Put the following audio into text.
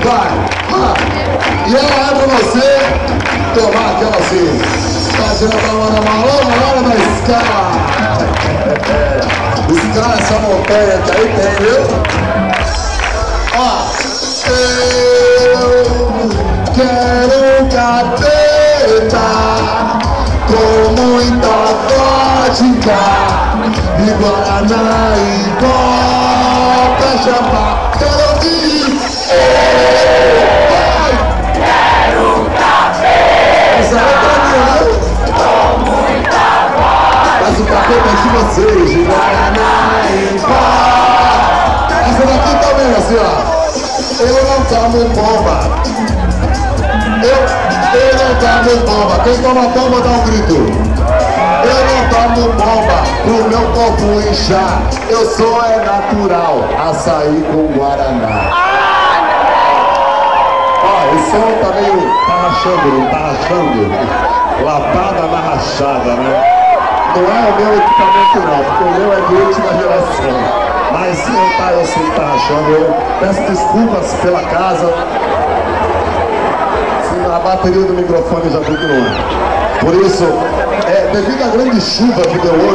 vai. E ela é pra você tomar aquela assim. Tá tirando a mão na mão, hora da escala. Escala essa montanha que aí tem, viu? Ó, eu quero capeta com muita vodka e guaraná e coca, champanhe. Quero ouvir. Quero capeta Essa é pra mim, né? com muita voz. Mas o capeta é de vocês, de guaraná e coca. Essa daqui também, assim, ó. Eu não tomo bomba. Eu não tomo bomba. Quem toma bomba dá um grito. Eu não tomo bomba pro meu corpo inchar. Eu sou natural, açaí com guaraná. Ó, o som tá meio... tá rachando, não tá rachando? Lapada na rachada, né? Não é o meu equipamento não, porque o meu é de última geração. Mas se não tá, eu sei que tá rachando. Eu peço desculpas pela casa. A bateria do microfone já fica no ar. Por isso, devido à grande chuva que deu hoje,